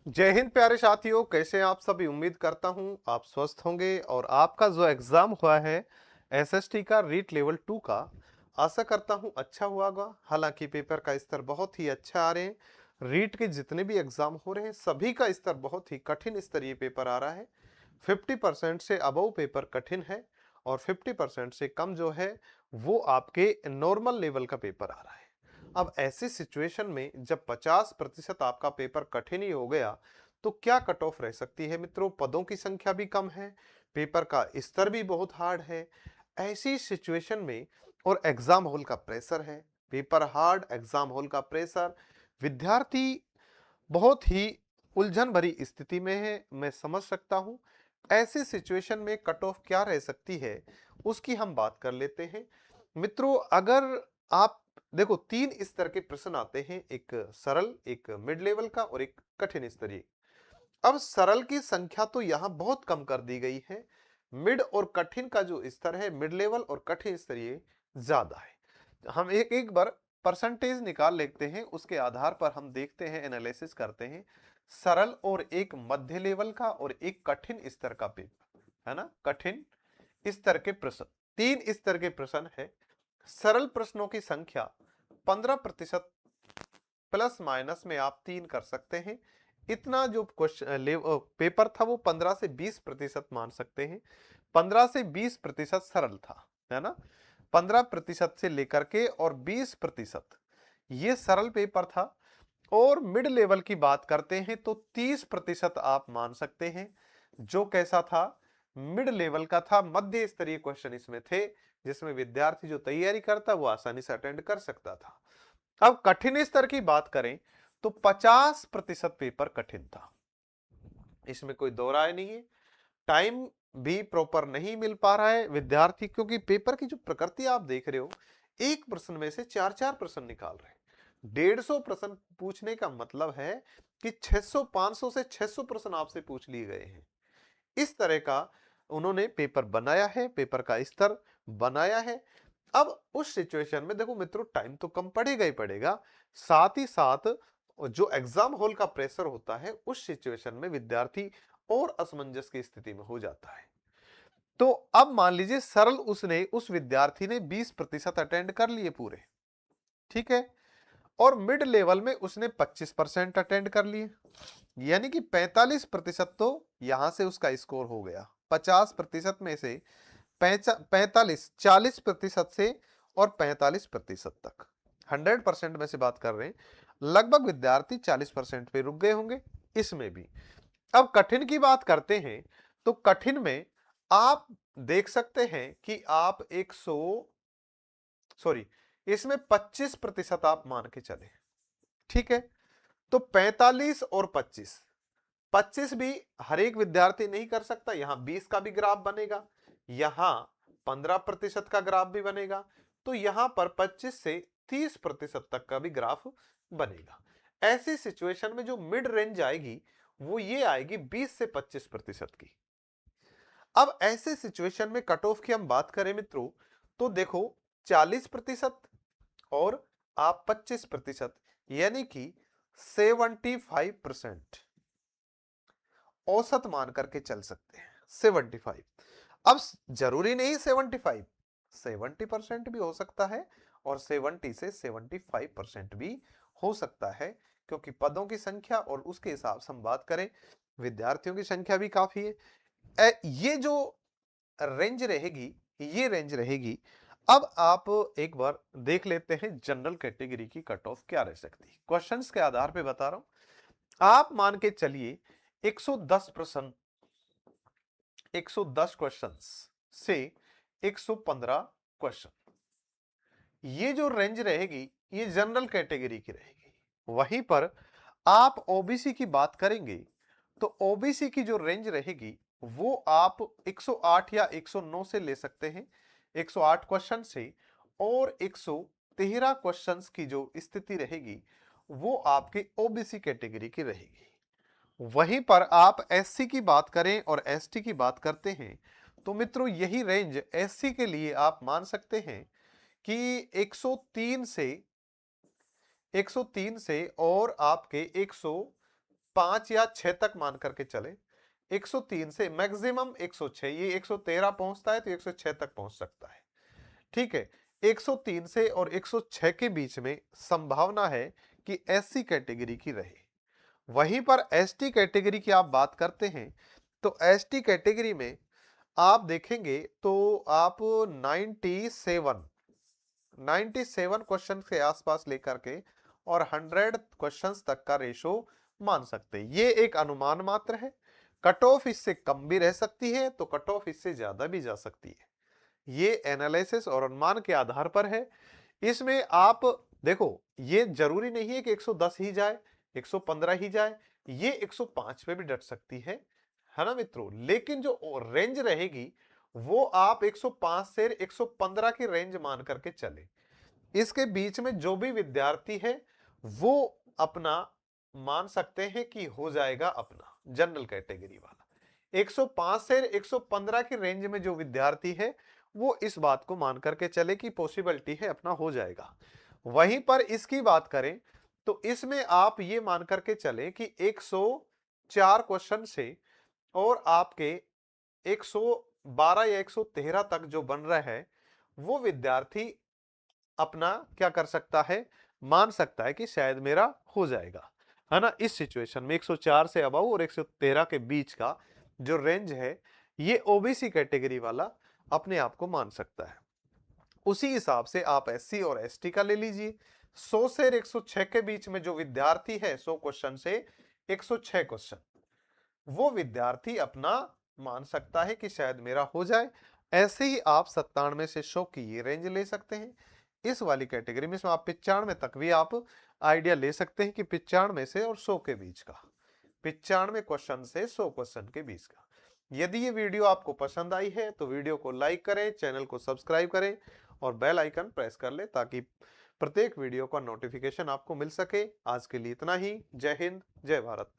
जय हिंद प्यारे साथियों, कैसे हैं आप सभी। उम्मीद करता हूं आप स्वस्थ होंगे और आपका जो एग्जाम हुआ है एसएसटी का रीट लेवल 2 का, आशा करता हूं अच्छा हुआ होगा। हालांकि पेपर का स्तर बहुत ही अच्छा आ रहे हैं। रीट के जितने भी एग्जाम हो रहे हैं सभी का स्तर बहुत ही कठिन स्तरीय पेपर आ रहा है। 50% से अबव पेपर कठिन है और 50% से कम जो है वो आपके नॉर्मल लेवल का पेपर आ रहा है। अब ऐसी सिचुएशन में जब 50% आपका पेपर कठिन ही हो गया तो क्या कट ऑफ रह सकती है मित्रों। पदों की संख्या भी कम है, पेपर का स्तर भी बहुत हार्ड है। ऐसी सिचुएशन में और एग्जाम हॉल का प्रेशर है, पेपर हार्ड, एग्जाम हॉल का प्रेशर, विद्यार्थी बहुत ही उलझन भरी स्थिति में है। मैं समझ सकता हूं ऐसी सिचुएशन में कट ऑफ क्या रह सकती है, उसकी हम बात कर लेते हैं मित्रों। अगर आप देखो, तीन स्तर के प्रश्न आते हैं, एक सरल, एक मिड लेवल का और एक कठिन स्तरीय। अब सरल की संख्या तो यहां बहुत कम कर दी गई है। मिड और कठिन का जो स्तर है, मिड लेवल और कठिन स्तरीय, ज्यादा है। हम एक एक बार परसेंटेज निकाल लेते हैं, उसके आधार पर हम देखते हैं, एनालिसिस करते हैं। सरल और एक मध्य लेवल का और एक कठिन स्तर का पेपर है ना। कठिन स्तर के प्रश्न, तीन स्तर के प्रश्न है। सरल प्रश्नों की संख्या 15% प्लस माइनस में आप 3 कर सकते हैं। इतना जो क्वेश्चन पेपर था वो 15 से 20% मान सकते हैं। 15 से 20% सरल था, है ना। 15% से लेकर के और 20% ये सरल पेपर था। और मिड लेवल की बात करते हैं तो 30% आप मान सकते हैं। जो कैसा था, मिड लेवल का था। मध्य स्तरीय क्वेश्चन इसमें थे जिसमें विद्यार्थी जो तैयारी करता वो आसानी से अटेंड कर सकता था। अब कठिन स्तर की बात करें तो 50% पेपर कठिन था, इसमें कोई दो राय नहीं है। टाइम भी प्रॉपर नहीं मिल पा रहा है विद्यार्थी, क्योंकि पेपर की जो प्रकृति आप देख रहे हो, एक प्रश्न में से चार चार प्रश्न निकाल रहे हैं। 150 प्रश्न पूछने का मतलब है कि 600 500 से 600 प्रश्न आपसे पूछ लिए गए हैं। इस तरह का उन्होंने पेपर बनाया है, पेपर का स्तर बनाया है। अब उस सिचुएशन में देखो मित्रों, टाइम तो कम पड़ेगा ही पड़ेगा, साथ ही साथ जो एग्जाम हॉल का प्रेशर होता है, उस सिचुएशन में विद्यार्थी और असमंजस की स्थिति में हो जाता है। तो अब मान लीजिए सरल उसने, उस विद्यार्थी ने 20% अटेंड कर लिए पूरे, ठीक है। और मिड लेवल में उसने 25% अटेंड कर लिए, यानी कि 45% तो यहां से उसका स्कोर हो गया। 50% में से 45, 40% से और 45% तक, 100% में से बात कर रहे हैं, लगभग विद्यार्थी 40% पे रुक गए होंगे इसमें भी। अब कठिन की बात करते हैं तो कठिन में आप देख सकते हैं कि आप 100, सॉरी, इसमें 25% आप मान के चले, ठीक है। तो 45 और 25, 25 भी हर एक विद्यार्थी नहीं कर सकता। यहां 20 का भी ग्राफ बनेगा, यहां 15% का ग्राफ भी बनेगा, तो यहां पर 25 से 30% तक का भी ग्राफ बनेगा। ऐसी सिचुएशन में जो मिड रेंज आएगी वो ये आएगी 20 से 25% की। अब ऐसे सिचुएशन में कट ऑफ की हम बात करें मित्रों, तो देखो 40% और आप 25%, यानी कि 75% औसत मान करके चल सकते हैं। 75, अब जरूरी नहीं 75, 70% भी हो सकता है और 70 से 75% भी हो सकता है, क्योंकि पदों की संख्या और उसके हिसाब से हम बात करें, विद्यार्थियों की संख्या भी काफी है। ये जो रेंज रहेगी, ये रेंज रहेगी। अब आप एक बार देख लेते हैं जनरल कैटेगरी की कट ऑफ क्या रह सकती है। क्वेश्चंस के आधार पे बता रहा हूं। आप मान के चलिए 110 प्रश्न, 110 क्वेश्चंस से 115 क्वेश्चन, ये जो रेंज रहेगी ये जनरल कैटेगरी की रहेगी। वहीं पर आप ओबीसी की बात करेंगे तो ओबीसी की जो रेंज रहेगी वो आप 108 या 109 से ले सकते हैं, 108 क्वेश्चन से। और 113 क्वेश्चंस की जो स्थिति रहेगी वो आपके ओबीसी कैटेगरी की रहेगी। वहीं पर आप एससी की बात करें और एसटी की बात करते हैं तो मित्रों यही रेंज एससी के लिए आप मान सकते हैं कि 103 से, 103 से और आपके 5 या 6 तक मान करके चले। 103 से मैक्सिमम 106, ये 113 पहुंचता है तो 106 तक पहुंच सकता है। ठीक है, 103 से और 106 के बीच में संभावना है कि एससी कैटेगरी की रहे। वहीं पर एसटी कैटेगरी की आप बात करते हैं तो एसटी कैटेगरी में आप देखेंगे तो आप 97 क्वेश्चन के आसपास लेकर के और 100 क्वेश्चंस तक का रेशो मान सकते हैं। ये एक अनुमान मात्र है। कट ऑफ इससे कम भी रह सकती है तो कट ऑफ इससे ज्यादा भी जा सकती है। ये एनालिसिस और अनुमान के आधार पर है। इसमें आप देखो, ये जरूरी नहीं है कि 110 ही जाए, 115 ही जाए, ये 105 पे भी डट सकती है ना मित्रों। लेकिन जो रेंज रहेगी वो आप 105 से 115 की रेंज मान करके चले। इसके बीच में जो भी विद्यार्थी है वो अपना मान सकते हैं कि हो जाएगा अपना जनरल कैटेगरी वाला। 105 से 115 की रेंज में जो विद्यार्थी है वो इस बात को मान करके चले कि पॉसिबिलिटी है अपना हो जाएगा। वहीं पर इसकी बात करें तो इसमें आप ये मान करके चले कि 104 क्वेश्चन से और आपके 112 या 113 तक जो बन रहा है वो विद्यार्थी अपना क्या कर सकता है, मान सकता है कि शायद मेरा हो जाएगा, है ना। इस सिचुएशन में 104 से अबव और 113 के बीच का जो रेंज है ये ओबीसी कैटेगरी वाला अपने आप को मान सकता है। उसी हिसाब से आप एससी और एसटी का ले लीजिए। 100 से 106 के बीच में जो विद्यार्थी है 100 क्वेश्चन से 106 क्वेश्चन, वो विद्यार्थी अपना मान सकता है कि शायद मेरा हो जाए। ऐसे ही आप 97 से 100 की ये रेंज ले सकते हैं। इस वाली कैटेगरी में इसमें आप 95 तक भी आप आइडिया ले सकते हैं कि 95 से और 100 के बीच का, 95 क्वेश्चन से 100 क्वेश्चन के बीच का। यदि ये वीडियो आपको पसंद आई है तो वीडियो को लाइक करें, चैनल को सब्सक्राइब करें और बेल आइकन प्रेस कर लें ताकि प्रत्येक वीडियो का नोटिफिकेशन आपको मिल सके। आज के लिए इतना ही। जय हिंद, जय भारत।